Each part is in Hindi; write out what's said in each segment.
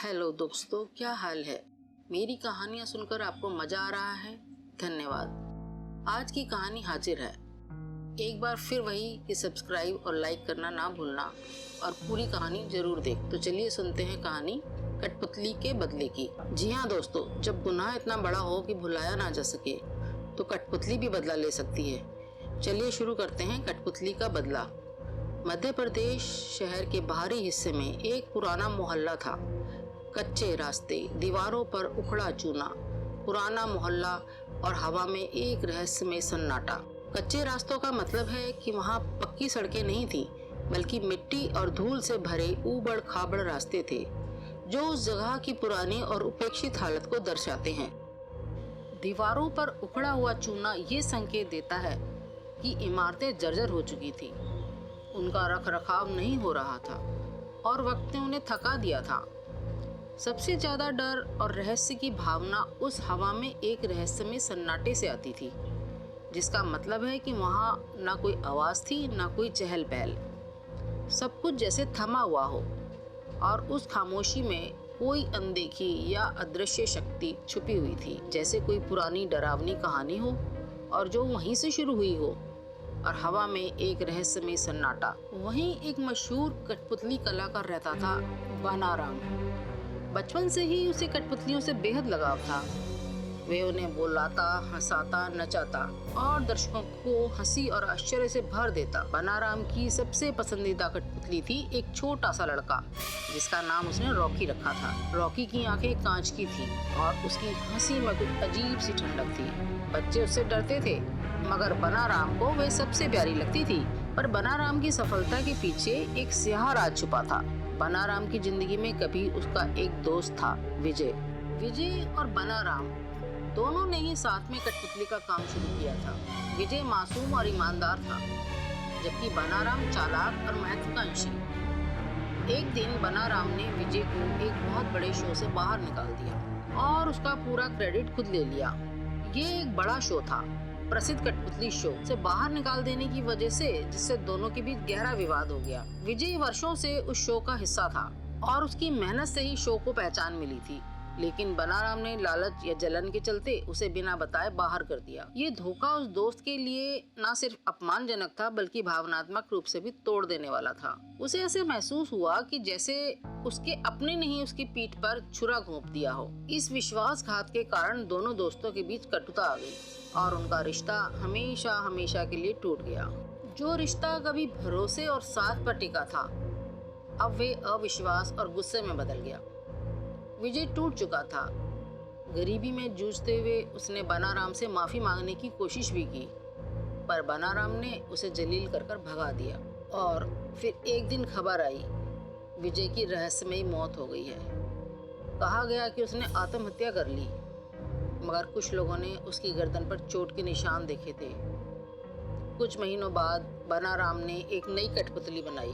हेलो दोस्तों, क्या हाल है। मेरी कहानियाँ सुनकर आपको मजा आ रहा है? धन्यवाद। आज की कहानी हाजिर है। एक बार फिर वही कि सब्सक्राइब और लाइक करना ना भूलना और पूरी कहानी जरूर देख। तो चलिए सुनते हैं कहानी कठपुतली के बदले की। जी हाँ दोस्तों, जब गुनाह इतना बड़ा हो कि भुलाया ना जा सके तो कठपुतली भी बदला ले सकती है। चलिए शुरू करते हैं कठपुतली का बदला। मध्य प्रदेश शहर के बाहरी हिस्से में एक पुराना मोहल्ला था। कच्चे रास्ते, दीवारों पर उखड़ा चूना, पुराना मोहल्ला और हवा में एक रहस्यमय सन्नाटा। कच्चे रास्तों का मतलब है कि वहाँ पक्की सड़कें नहीं थी, बल्कि मिट्टी और धूल से भरे ऊबड़ खाबड़ रास्ते थे जो उस जगह की पुरानी और उपेक्षित हालत को दर्शाते हैं। दीवारों पर उखड़ा हुआ चूना ये संकेत देता है कि इमारतें जर्जर हो चुकी थी, उनका रख रखाव नहीं हो रहा था और वक्त ने उन्हें थका दिया था। सबसे ज्यादा डर और रहस्य की भावना उस हवा में एक रहस्यमय सन्नाटे से आती थी, जिसका मतलब है कि वहाँ ना कोई आवाज थी, ना कोई चहल पहल। सब कुछ जैसे थमा हुआ हो और उस खामोशी में कोई अनदेखी या अदृश्य शक्ति छुपी हुई थी, जैसे कोई पुरानी डरावनी कहानी हो और जो वहीं से शुरू हुई हो। और हवा में एक रहस्यमय सन्नाटा। वहीं एक मशहूर कठपुतली कलाकार रहता था, बनाराम। बचपन से ही उसे कठपुतलियों से बेहद लगाव था। वे उन्हें बुलाता, हंसाता, नचाता और दर्शकों को हंसी और आश्चर्य से भर देता। बनाराम की सबसे पसंदीदा कठपुतली थी एक छोटा सा लड़का, जिसका नाम उसने रॉकी रखा था। रॉकी की आंखें कांच की थी और उसकी हंसी में कुछ अजीब सी ठंडक थी। बच्चे उससे डरते थे, मगर बनाराम को वे सबसे प्यारी लगती थी। पर बनाराम की सफलता के पीछे एक स्याह राज छुपा था। बनाराम की जिंदगी में कभी उसका एक दोस्त था, विजय। विजय और बनाराम दोनों ने ही साथ में कठपुतली का काम शुरू किया था। विजय मासूम और ईमानदार था, जबकि बनाराम चालाक और महत्वाकांक्षी। एक दिन बनाराम ने विजय को एक बहुत बड़े शो से बाहर निकाल दिया और उसका पूरा क्रेडिट खुद ले लिया। ये एक बड़ा शो था, प्रसिद्ध कठपुतली शो से बाहर निकाल देने की वजह से, जिससे दोनों के बीच गहरा विवाद हो गया। विजय वर्षों से उस शो का हिस्सा था और उसकी मेहनत से ही शो को पहचान मिली थी, लेकिन बनाराम ने लालच या जलन के चलते उसे बिना बताए बाहर कर दिया। ये धोखा उस दोस्त के लिए न सिर्फ अपमानजनक था, बल्कि भावनात्मक रूप से भी तोड़ देने वाला था। उसे ऐसे महसूस हुआ कि जैसे उसके अपने ने ही उसकी पीठ पर छुरा घोंप दिया हो। इस विश्वासघात के कारण दोनों दोस्तों के बीच कटुता आ गई और उनका रिश्ता हमेशा हमेशा के लिए टूट गया। जो रिश्ता कभी भरोसे और साथ पर टिका था, अब वे अविश्वास और गुस्से में बदल गया। विजय टूट चुका था। गरीबी में जूझते हुए उसने बनाराम से माफी मांगने की कोशिश भी की, पर बनाराम ने उसे जलील कर भगा दिया। और फिर एक दिन खबर आई, विजय की रहस्यमयी मौत हो गई है। कहा गया कि उसने आत्महत्या कर ली, मगर कुछ लोगों ने उसकी गर्दन पर चोट के निशान देखे थे। कुछ महीनों बाद बनाराम ने एक नई कठपुतली बनाई।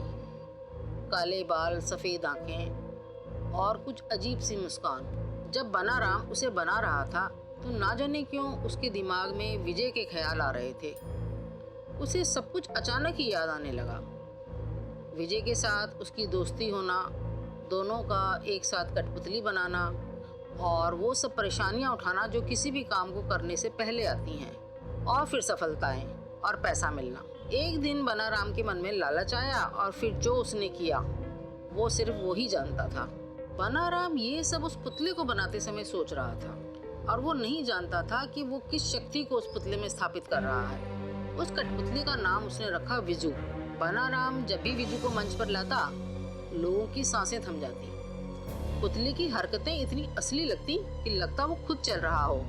काले बाल, सफ़ेद आंखें और कुछ अजीब सी मुस्कान। जब बनाराम उसे बना रहा था तो ना जाने क्यों उसके दिमाग में विजय के ख्याल आ रहे थे। उसे सब कुछ अचानक ही याद आने लगा। विजय के साथ उसकी दोस्ती होना, दोनों का एक साथ कठपुतली बनाना और वो सब परेशानियां उठाना जो किसी भी काम को करने से पहले आती हैं, और फिर सफलताएं और पैसा मिलना। एक दिन बनाराम के मन में लालच आया और फिर जो उसने किया वो सिर्फ वो ही जानता था। बनाराम ये सब उस पुतले को बनाते समय सोच रहा था और वो नहीं जानता था कि वो किस शक्ति को उस पुतले में स्थापित कर रहा है। उस कठपुतली का नाम उसने रखा विजू। बनाराम जब भी विजू को मंच पर लाता, लोगों की सांसें थम जाती। पुतले की हरकतें इतनी असली लगती कि लगता वो खुद चल रहा हो।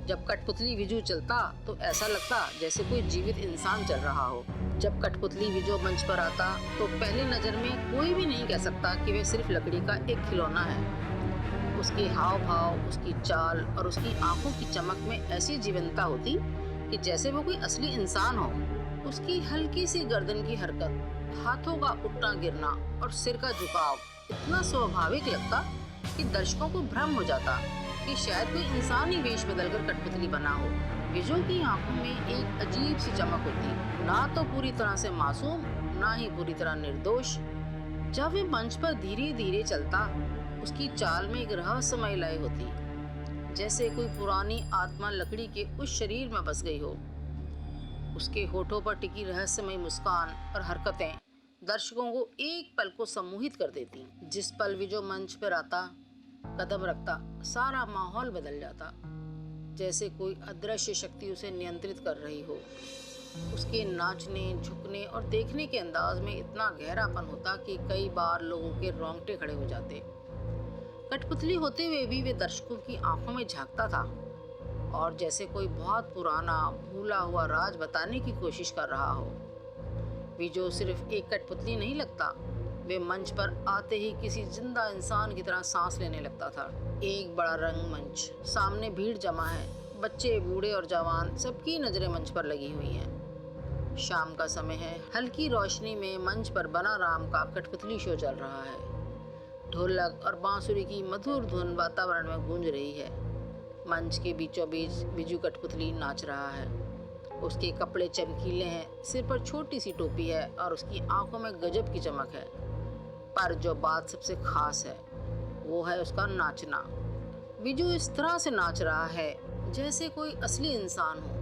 जब कठपुतली विजू चलता तो ऐसा लगता जैसे कोई जीवित इंसान चल रहा हो। जब कठपुतली विजू मंच पर आता तो पहली नजर में कोई भी नहीं कह सकता कि वह सिर्फ लकड़ी का एक खिलौना है। उसके हाव भाव, उसकी चाल और उसकी आंखों की चमक में ऐसी जीवंतता होती कि जैसे वो कोई असली इंसान हो। उसकी हल्की सी गर्दन की हरकत, हाथों का उठना गिरना और सिर का झुकाव इतना स्वाभाविक लगता कि दर्शकों को भ्रम हो जाता कि शायद कोई इंसान ही वेश बदलकर कठपुतली बना हो। विजू की आंखों में एक अजीब सी चमक होती, ना तो पूरी तरह से मासूम, ना ही पूरी तरह निर्दोष। जब वे मंच पर धीरे धीरे चलता उसकी चाल में एक रहस्यमय लय होती, जैसे कोई पुरानी आत्मा लकड़ी के उस शरीर में बस गई हो। उसके होठों पर टिकी रहस्यमय मुस्कान और हरकतें दर्शकों को एक पल को सम्मोहित कर देती। जिस पल भी जो मंच पर आता, कदम रखता, सारा माहौल बदल जाता, जैसे कोई अदृश्य शक्ति उसे नियंत्रित कर रही हो। उसके नाचने, झुकने और देखने के अंदाज में इतना गहरापन होता कि कई बार लोगों के रोंगटे खड़े हो जाते। कठपुतली होते हुए भी वे दर्शकों की आंखों में झांकता था और जैसे कोई बहुत पुराना भूला हुआ राज बताने की कोशिश कर रहा हो। विजो सिर्फ एक कठपुतली नहीं लगता, वे मंच पर आते ही किसी जिंदा इंसान की तरह सांस लेने लगता था। एक बड़ा रंगमंच, सामने भीड़ जमा है, बच्चे, बूढ़े और जवान, सबकी नजरें मंच पर लगी हुई हैं। शाम का समय है, हल्की रोशनी में मंच पर बनाराम का कठपुतली शो चल रहा है। ढोलक और बांसुरी की मधुर धुन वातावरण में गूंज रही है। मंच के बीचों बीच बिजू कठपुतली नाच रहा है। उसके कपड़े चमकीले हैं, सिर पर छोटी सी टोपी है और उसकी आंखों में गजब की चमक है। पर जो बात सबसे खास है वो है उसका नाचना। बिजू इस तरह से नाच रहा है जैसे कोई असली इंसान हो।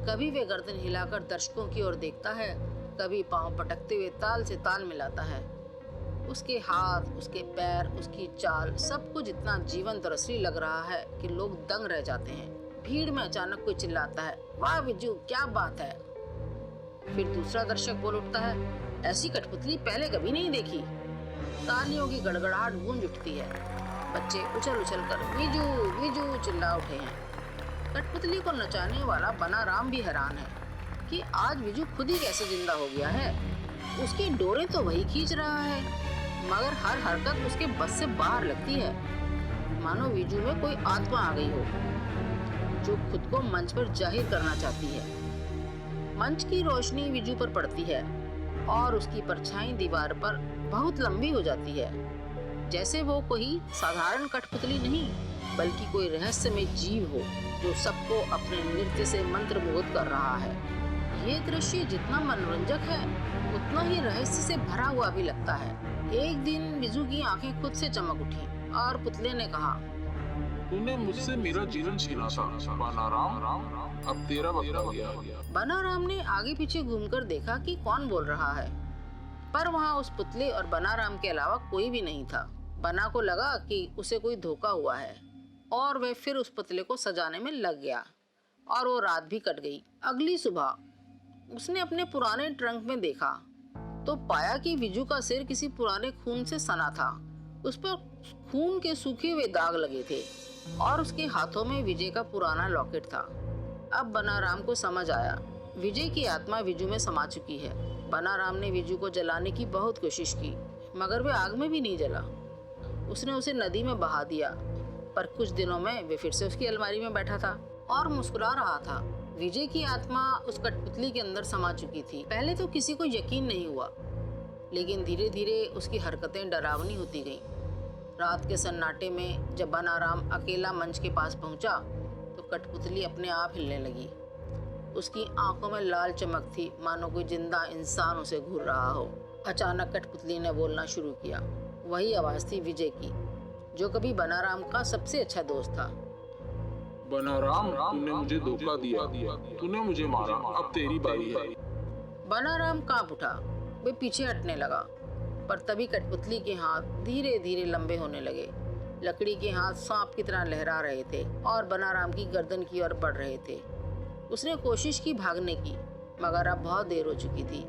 कभी वे गर्दन हिलाकर दर्शकों की ओर देखता है, कभी पांव पटकते हुए ताल से ताल मिलाता है। उसके हाथ, उसके पैर, उसकी चाल, सब कुछ इतना जीवंत और असली लग रहा है कि लोग दंग रह जाते हैं। भीड़ में अचानक कोई चिल्लाता है, वाह बिजू, क्या बात है। फिर दूसरा दर्शक बोल उठता है, ऐसी कठपुतली पहले कभी नहीं देखी। तालियों की गड़गड़ाहट गूंज उठती है। बच्चे उछल उछल कर विजू विजू चिल्ला उठे हैं। कठपुतली को नचाने वाला बनाराम भी हैरान है कि आज विजू खुद ही कैसे जिंदा हो गया है। उसकी डोरें तो वही खींच रहा है, मगर हर हरकत उसके बस से बाहर लगती है, मानो विजू में कोई आत्मा आ गई हो जो खुद को मंच पर जाहिर करना चाहती है। मंच की रोशनी विजू पर पड़ती है और उसकी परछाई दीवार पर बहुत लंबी हो जाती है, जैसे वो कोई साधारण कठपुतली नहीं बल्कि कोई रहस्यमय जीव हो जो सबको अपने नृत्य से मंत्रमुग्ध कर रहा है। ये दृश्य जितना मनोरंजक है उतना ही रहस्य से भरा हुआ भी लगता है। एक दिन बिजू की आंखें खुद से चमक उठी और पुतले ने कहा, तूने मुझसे मेरा जीवन छीना था बनाराम, अब तेरा वक्त आ गया। बनाराम ने आगे पीछे घूमकर देखा कि कौन बोल रहा है, पर वहाँ उस पुतले और बनाराम के अलावा कोई भी नहीं था। बना को लगा कि उसे कोई धोखा हुआ है और वह फिर उस पुतले को सजाने में लग गया और वो रात भी कट गई। अगली सुबह उसने अपने पुराने ट्रंक में देखा तो पाया कि विजू का सिर किसी पुराने खून से सना था। उस पर खून के सूखे हुए दाग लगे थे और उसके हाथों में विजय का पुराना लॉकेट था। अब बनाराम को समझ आया, विजय की आत्मा विजू में समा चुकी है। बनाराम ने विजू को जलाने की बहुत कोशिश की, मगर वह आग में भी नहीं जला। उसने उसे नदी में बहा दिया, पर कुछ दिनों में वे फिर से उसकी अलमारी में बैठा था और मुस्कुरा रहा था। विजय की आत्मा उस कठपुतली के अंदर समा चुकी थी। पहले तो किसी को यकीन नहीं हुआ, लेकिन धीरे धीरे उसकी हरकतें डरावनी होती गईं। रात के सन्नाटे में जब बनाराम अकेला मंच के पास पहुंचा तो कठपुतली अपने आप हिलने लगी। उसकी आंखों में लाल चमक थी, मानो कोई जिंदा इंसान उसे घूर रहा हो। अचानक कठपुतली ने बोलना शुरू किया। वही आवाज थी विजय की, जो कभी बनाराम का सबसे अच्छा दोस्त था। बनाराम, तूने मुझे धोखा दिया, तूने मुझे मारा, अब तेरी बारी है। बनाराम कांप उठा, वे पीछे हटने लगा, पर तभी कठपुतली के हाथ धीरे धीरे लंबे होने लगे। लकड़ी के हाथ सांप की तरह लहरा रहे थे और बनाराम की गर्दन की ओर बढ़ रहे थे। उसने कोशिश की भागने की, मगर अब बहुत देर हो चुकी थी।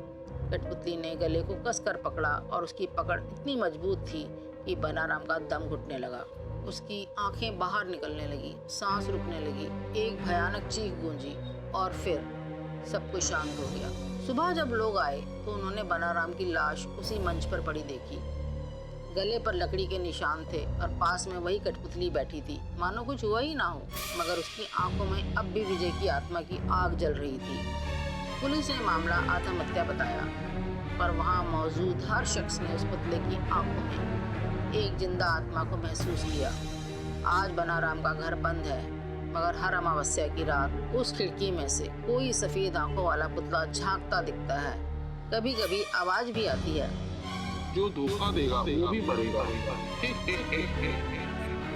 कठपुतली ने गले को कसकर पकड़ा और उसकी पकड़ इतनी मजबूत थी कि बनाराम का दम घुटने लगा। उसकी आंखें बाहर निकलने लगी, सांस रुकने लगी, एक भयानक चीख गूंजी और फिर सब कुछ शांत हो गया। सुबह जब लोग आए तो उन्होंने बनाराम की लाश उसी मंच पर पड़ी देखी। गले पर लकड़ी के निशान थे और पास में वही कठपुतली बैठी थी, मानो कुछ हुआ ही ना हो, मगर उसकी आंखों में अब भी विजय की आत्मा की आग जल रही थी। पुलिस ने मामला आत्महत्या बताया, पर वहाँ मौजूद हर शख्स ने उस पुतले की आंखों में एक जिंदा आत्मा को महसूस किया। आज बनाराम का घर बंद है, मगर हर अमावस्या की रात उस खिड़की में से कोई सफेद आंखों वाला पुतला झांकता दिखता है। कभी कभी आवाज भी आती है, जो धोखा देगा वो भी पड़ेगा।